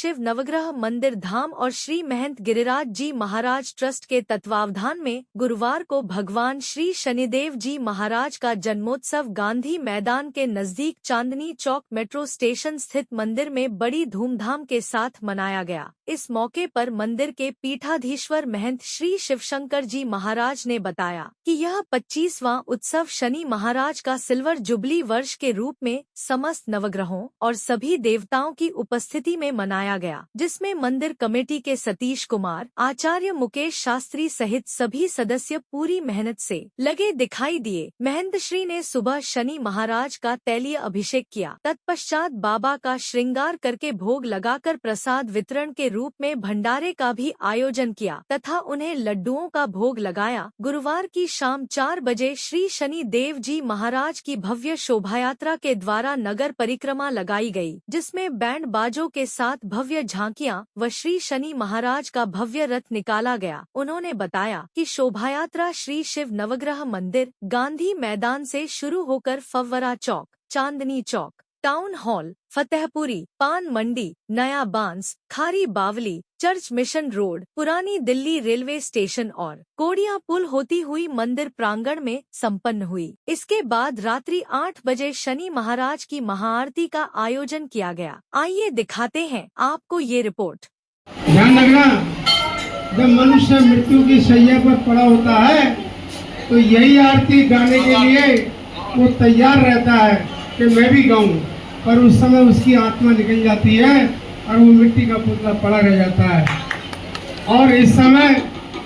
शिव नवग्रह मंदिर धाम और श्री महंत गिरिराज जी महाराज ट्रस्ट के तत्वावधान में गुरुवार को भगवान श्री शनिदेव जी महाराज का जन्मोत्सव गांधी मैदान के नजदीक चांदनी चौक मेट्रो स्टेशन स्थित मंदिर में बड़ी धूमधाम के साथ मनाया गया। इस मौके पर मंदिर के पीठाधीश्वर महंत श्री शिवशंकर जी महाराज ने बताया कि यह 25वां उत्सव शनि महाराज का सिल्वर जुबली वर्ष के रूप में समस्त नवग्रहों और सभी देवताओं की उपस्थिति में मनाया गया, जिसमें मंदिर कमेटी के सतीश कुमार, आचार्य मुकेश शास्त्री सहित सभी सदस्य पूरी मेहनत से लगे दिखाई दिए। महंत श्री ने सुबह शनि महाराज का तैलीय अभिषेक किया, तत्पश्चात बाबा का श्रृंगार करके भोग लगाकर प्रसाद वितरण के रूप में भंडारे का भी आयोजन किया तथा उन्हें लड्डुओं का भोग लगाया। गुरुवार की शाम 4 बजे श्री शनि देव जी महाराज की भव्य शोभायात्रा के द्वारा नगर परिक्रमा लगाई गई, जिसमें बैंड बाजों के साथ भव्य झांकियां व श्री शनि महाराज का भव्य रथ निकाला गया। उन्होंने बताया कि शोभायात्रा श्री शिव नवग्रह मंदिर गांधी मैदान से शुरू होकर फव्वरा चौक, चांदनी चौक, टाउन हॉल, फतेहपुरी, पान मंडी, नया बांस, खारी बावली, चर्च मिशन रोड, पुरानी दिल्ली रेलवे स्टेशन और कोडिया पुल होती हुई मंदिर प्रांगण में संपन्न हुई। इसके बाद रात्रि 8 बजे शनि महाराज की महाआरती का आयोजन किया गया। आइए दिखाते हैं आपको ये रिपोर्ट। ध्यान रखना, जब मनुष्य मृत्यु की शैया पर पड़ा होता है तो यही आरती गाने के लिए वो तैयार रहता है कि मैं भी गाऊं, पर उस समय उसकी आत्मा निकल जाती है और वो मिट्टी का पुतला पड़ा रह जाता है। और इस समय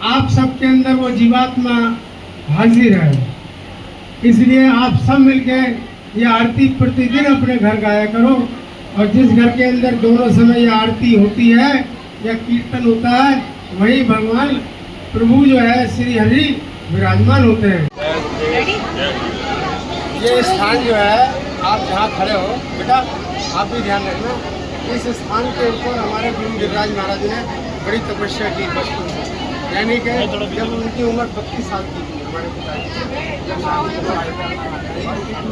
आप सबके अंदर वो जीवात्मा हाजिर है, इसलिए आप सब मिलके ये आरती प्रतिदिन अपने घर गाया करो। और जिस घर के अंदर दोनों समय ये आरती होती है या कीर्तन होता है, वहीं भगवान प्रभु जो है श्री हरि विराजमान होते हैं। ये स्थान जो है, आप जहाँ खड़े हो बेटा, आप भी ध्यान रखना, इस स्थान के ऊपर हमारे गुरु गिरिराज महाराज ने बड़ी तपस्या की बचपन में, यानी कि जब उनकी उम्र 32 साल की थी हमारे पिताजी,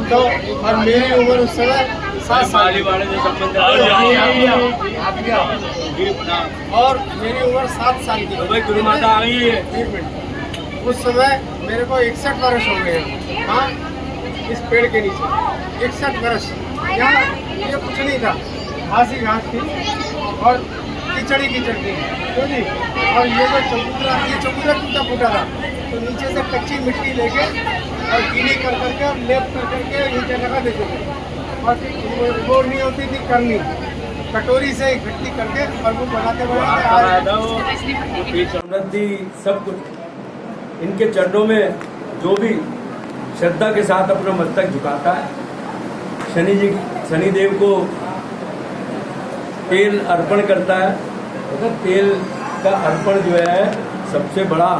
तो और मेरी उम्र उस समय 7 साल और मेरी उम्र 7 साल की थी। गुरु माता आ गई है। उस समय मेरे को 61 वर्ष हो गए। हाँ, इस पेड़ के नीचे 61 वर्ष। यहाँ ये कुछ नहीं था, घास ही घास थी और कीचड़ी कीचड़ थी, क्यों जी। और ये जो चबूतरा टूटा फूटा था, तो नीचे से कच्ची मिट्टी लेके और गीली कर करके और लेप कर करके नीचे लगा देते थे। और वो नहीं होती थी करनी, कटोरी से इकट्ठी करके और वो बनाते समृद्धि सब कुछ इनके चरणों में जो भी श्रद्धा के साथ अपना मस्तक झुकाता है, शनिदेव को तेल अर्पण करता है। तो तेल का अर्पण जो है सबसे बड़ा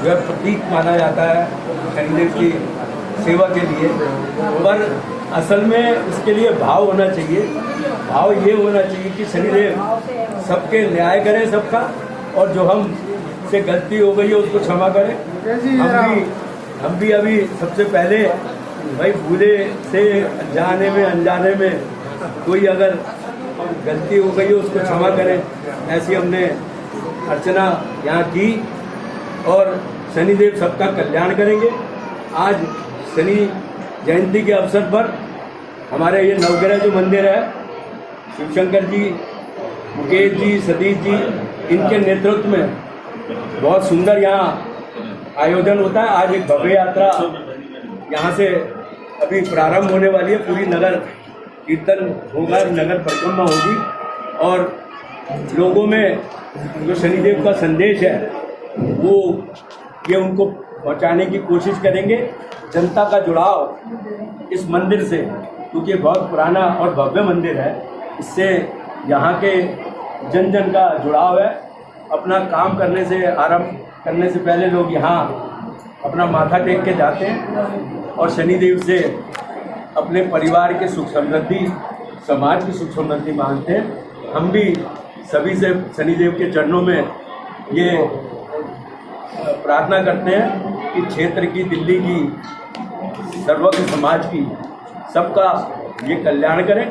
जो है प्रतीक माना जाता है शनिदेव की सेवा के लिए। पर असल में इसके लिए भाव होना चाहिए। भाव ये होना चाहिए कि शनिदेव सबके न्याय करें सबका, और जो हम से गलती हो गई है उसको क्षमा करें। हम भी अभी सबसे पहले भाई भूले से जाने में अनजाने में कोई अगर गलती हो गई है उसको क्षमा करें। ऐसी हमने अर्चना यहाँ की और शनिदेव सबका कल्याण करेंगे। आज शनि जयंती के अवसर पर हमारे ये नवग्रह जो मंदिर है, शिवशंकर जी, मुकेश जी, सतीश जी, इनके नेतृत्व में बहुत सुंदर यहाँ आयोजन होता है। आज एक भव्य यात्रा यहाँ से अभी प्रारंभ होने वाली है। पूरी नगर कीर्तन होगा, नगर परिक्रमा होगी और लोगों में जो शनिदेव का संदेश है वो ये उनको पहुँचाने की कोशिश करेंगे। जनता का जुड़ाव इस मंदिर से, क्योंकि बहुत पुराना और भव्य मंदिर है, इससे यहाँ के जन जन का जुड़ाव है। अपना काम करने से, आरंभ करने से पहले लोग यहाँ अपना माथा टेक के जाते हैं और शनिदेव से अपने परिवार के सुख समृद्धि, समाज की सुख समृद्धि मांगते हैं। हम भी सभी से शनिदेव के चरणों में ये प्रार्थना करते हैं कि क्षेत्र की, दिल्ली की, सर्वत्र समाज की, सबका ये कल्याण करें।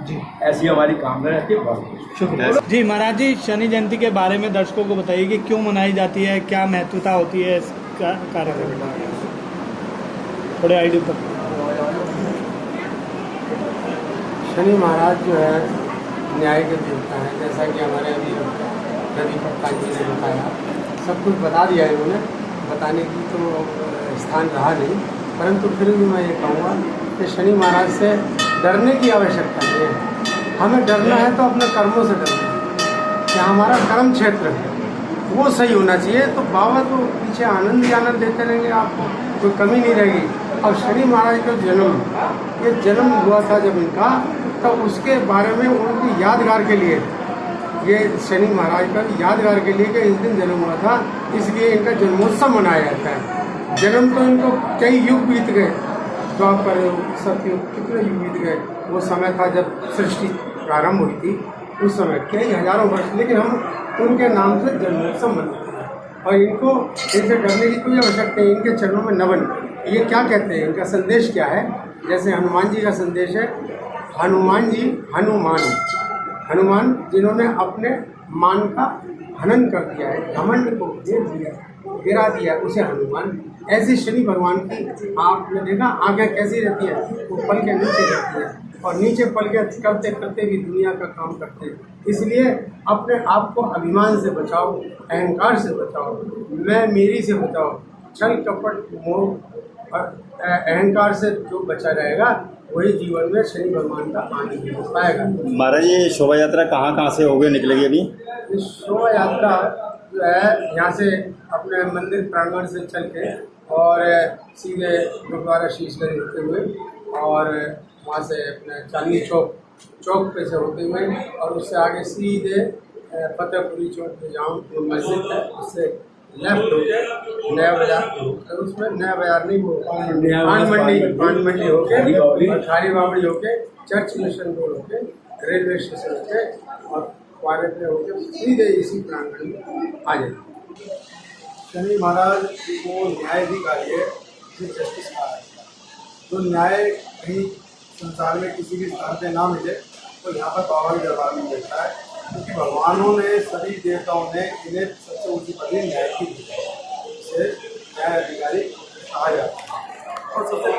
जी। ऐसी हमारी कामना रहती है। बहुत शुक्रिया जी। महाराज जी, शनि जयंती के बारे में दर्शकों को बताइए कि क्यों मनाई जाती है, क्या महत्वता होती है इस कार्यक्रम की, थोड़े आइडिया पर। शनि महाराज जो है न्याय के देवता है, जैसा कि हमारे अभी रवि पटकाल जी ने बताया, सब कुछ बता दिया है इन्होंने, बताने की तो स्थान रहा नहीं, परंतु फिर भी मैं ये कहूँगा कि शनि महाराज से डरने की आवश्यकता नहीं है। हमें डरना है तो अपने कर्मों से डरना है, कि हमारा कर्म क्षेत्र है वो सही होना चाहिए, तो बाबा तो पीछे आनंद ही आनंद देते रहेंगे, आपको कोई कमी नहीं रहेगी। और शनि महाराज का जन्म, ये जन्म हुआ था जब इनका, तो उसके बारे में उनकी यादगार के लिए, ये शनि महाराज का यादगार के लिए कि इस दिन जन्म हुआ था, इसलिए इनका जन्मोत्सव मनाया जाता है। जन्म तो इनको कई युग बीत गए, द्वापर युग, सतयुग, कितने युग बीत गए। वो समय था जब सृष्टि प्रारंभ हुई थी, उस समय कई हजारों वर्ष, लेकिन हम उनके नाम से जन्मोत्सव मनाते हैं। और इनको इनसे डरने की कोई आवश्यकता नहीं, इनके चरणों में नमन। ये क्या कहते हैं, इनका संदेश क्या है? जैसे हनुमान जी का संदेश है, हनुमान जी हनुमान जिन्होंने अपने मान का हनन कर दिया है, घमंड को गिरा दिया, उसे हनुमान। ऐसे शनि भगवान की आपने देखा आंखें कैसी रहती है, वो पल के नीचे रहती है, और नीचे पल के करते करते भी दुनिया का काम करते हैं। इसलिए अपने आप को अभिमान से बचाओ, अहंकार से बचाओ, मैं मेरी से बचाओ। छल कपट मोह और अहंकार से जो बचा रहेगा वही जीवन में शनि भगवान का आनंद हो पाएगा। महाराज, ये शोभा यात्रा कहाँ से होकर निकलेगी अभी? इस शोभा यात्रा जो है यहाँ से अपने मंदिर प्रांगण से चल के और सीधे गुरुद्वारा शीशगंज होते हुए और वहाँ से अपने चांदनी चौक पे से होते हुए और उससे आगे सीधे फतेहपुरी चौक पे जाऊँ जो मस्जिद है, उससे लेफ्ट हो गया नया बाजार, उसमें नया बाजार नहीं, वो पान मंडी होके खारी बावड़ी होके चर्च मिशन रोड होके रेलवे स्टेशन होके और क्वारे पे होके सीधे इसी प्रांगण में आ जाए। शनि महाराज को न्यायाधिकारी है, जस्टिस महाराज। तो न्याय कहीं संसार में किसी भी स्थान पे ना मिले तो यहाँ पर बाबा के दरबार में मिलता है, क्योंकि भगवानों ने, सभी देवताओं ने इन्हें सबसे ऊँची पदवी न्याय की दी है, इसे न्याय अधिकारी कहा जाता है। और सबसे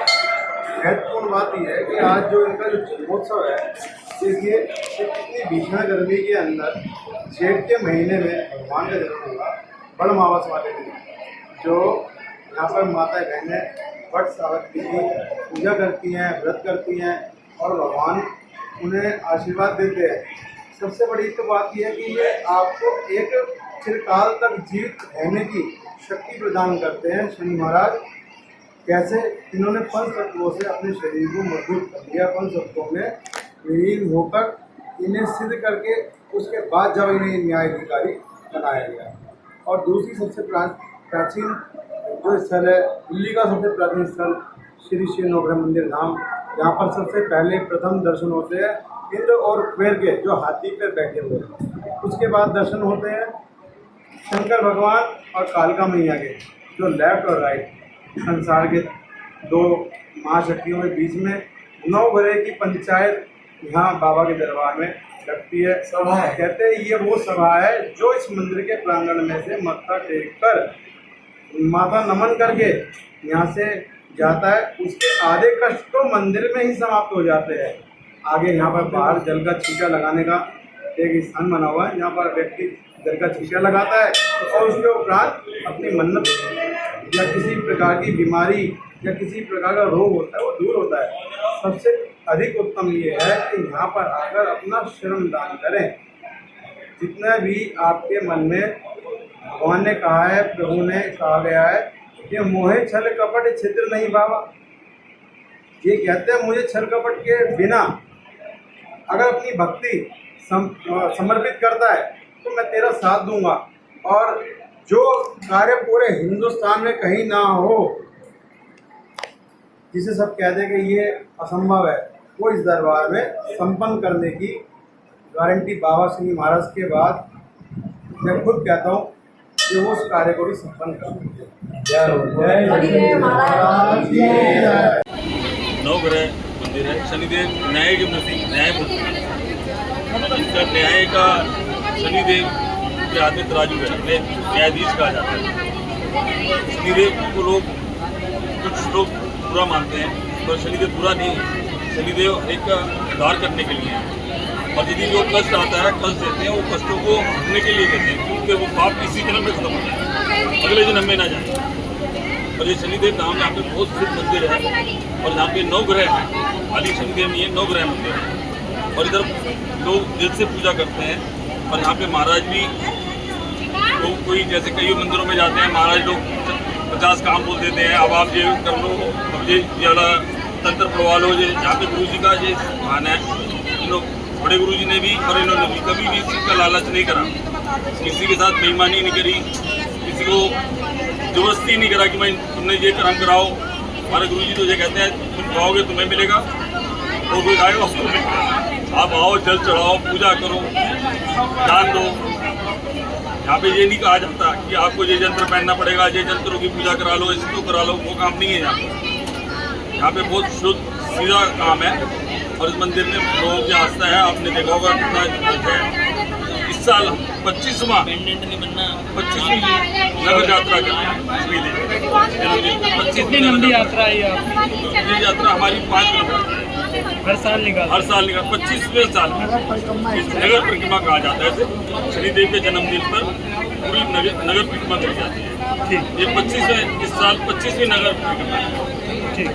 महत्वपूर्ण बात यह है कि आज जो इनका जो जन्मोत्सव है, देखिए इतनी भीषण गर्मी के अंदर जेठ के महीने में भगवान का जन्म हुआ, बड़ मावस वाले दिन, जो यहाँ पर माता बहनें वट सावित्री की पूजा करती हैं, व्रत करती हैं और भगवान उन्हें आशीर्वाद देते हैं। सबसे बड़ी तो बात यह है कि ये आपको एक चिरकाल तक जीवित रहने की शक्ति प्रदान करते हैं। शनि महाराज कैसे इन्होंने पंच तत्वों से अपने शरीर को मजबूत कर दिया, पंच तत्वों में विलीन होकर इन्हें सिद्ध करके उसके बाद जब इन्हें न्यायाधिकारी बनाया गया। और दूसरी सबसे प्राचीन जो स्थल है, दिल्ली का सबसे प्राचीन स्थल श्री श्री नवग्रह मंदिर धाम, यहाँ पर सबसे पहले प्रथम दर्शन होते हैं इंद्र और कुबेर के, जो हाथी पर बैठे हुए हैं। उसके बाद दर्शन होते हैं शंकर भगवान और कालिका मैया के, जो लेफ्ट और राइट संसार के दो महाशक्तियों के बीच में 9 घरे की पंचायत यहाँ बाबा के दरबार में लगती है। सभा है, कहते हैं ये वो सभा है जो इस मंदिर के प्रांगण में से मत्था टेक कर माथा नमन करके यहाँ से जाता है। उसके आधे कष्ट तो मंदिर में ही समाप्त हो जाते हैं। आगे यहाँ पर बाहर जल का छींटा लगाने का एक स्थान बना हुआ है, यहाँ पर व्यक्ति जल का छींटा लगाता है और उसके उपरांत अपनी मन्नत या किसी प्रकार की बीमारी या किसी प्रकार का रोग होता है वो दूर होता है। सबसे अधिक उत्तम ये है कि यहाँ पर आकर अपना श्रम दान करें। जितना भी आपके मन में भगवान ने कहा है, प्रभु ने कहा गया है कि मोहे छल कपट छिद्र नहीं बाबा। ये कहते हैं मुझे छल कपट के बिना अगर अपनी भक्ति समर्पित करता है तो मैं तेरा साथ दूंगा। और जो कार्य पूरे हिंदुस्तान में कहीं ना हो, जिसे सब कहते हैं कि ये असंभव है, वो इस दरबार में संपन्न करने की गारंटी बाबा शनि महाराज के बाद मैं खुद कहता हूँ कि वो उस कार्य को भी संपन्न करेंगे। नवग्रह मंदिर है, शनिदेव न्याय के प्रति न्यायमूर्ति इसका न्याय का शनिदेव के हाथ में तराजू है, न्यायाधीश कहा जाता है। शनिदेव को लोग कुछ लोग बुरा मानते हैं, पर शनिदेव बुरा नहीं है। शनिदेव एक उद्धार करने के लिए है, और यदि जो कष्ट आता है, कष्ट देते हैं, वो कष्टों को हटने के लिए देते हैं, क्योंकि वो पाप इसी जन्म में खत्म हो जाए, अगले जन्म में ना जाए। और ये शनिदेव धाम यहाँ पे बहुत सिद्ध मंदिर है, और यहाँ पे 9 ग्रह हैं, खाली शनिदेव नहीं है, 9 ग्रह मंदिर है। और इधर लोग दिल से पूजा करते हैं, और यहाँ पे महाराज भी लोग कोई जैसे कई मंदिरों में जाते हैं, महाराज लोग 50 काम बोल देते हैं, अब आप ये कर लो, अब ये वाला तंत्र पढ़वा लो। यहाँ पे गुरु जी का ये स्थान है, इन लोग बड़े गुरु जी ने भी और इन्होंने भी कभी भी इसका लालच नहीं करा, किसी के साथ बेईमानी नहीं करी, किसी को जबरदस्ती नहीं करा कि भाई तुमने ये काम कराओ। हमारे गुरु जी तो ये कहते हैं तुम खाओगे तुम्हें मिलेगा, और कोई खाएगा उसको मिलेगा। आप आओ, जल चढ़ाओ, पूजा करो, दान दो। यहाँ पे ये नहीं कहा जाता कि आपको ये यंत्र पहनना पड़ेगा, ये यंत्रों की पूजा करा लो, इसको करा लो, वो काम नहीं है यहाँ पे बहुत शुद्ध सीधा काम है। और इस मंदिर में लोगों की आस्था है, आपने देखा होगा कितना है। इस साल हम 25वां नगर यात्रा कर रहे हैं। 25 लंबी यात्रा है ये यात्रा हमारी 5 किलोमीटर हर साल निकाल 25वें साल नगर परिक्रमा कहा जाता है। ऐसे शनिदेव के जन्मदिन पर पूरी नगर परिक्रमा करी जाती है। ये 25वें, इस साल 25वीं नगर परिक्रमा है। ठीक।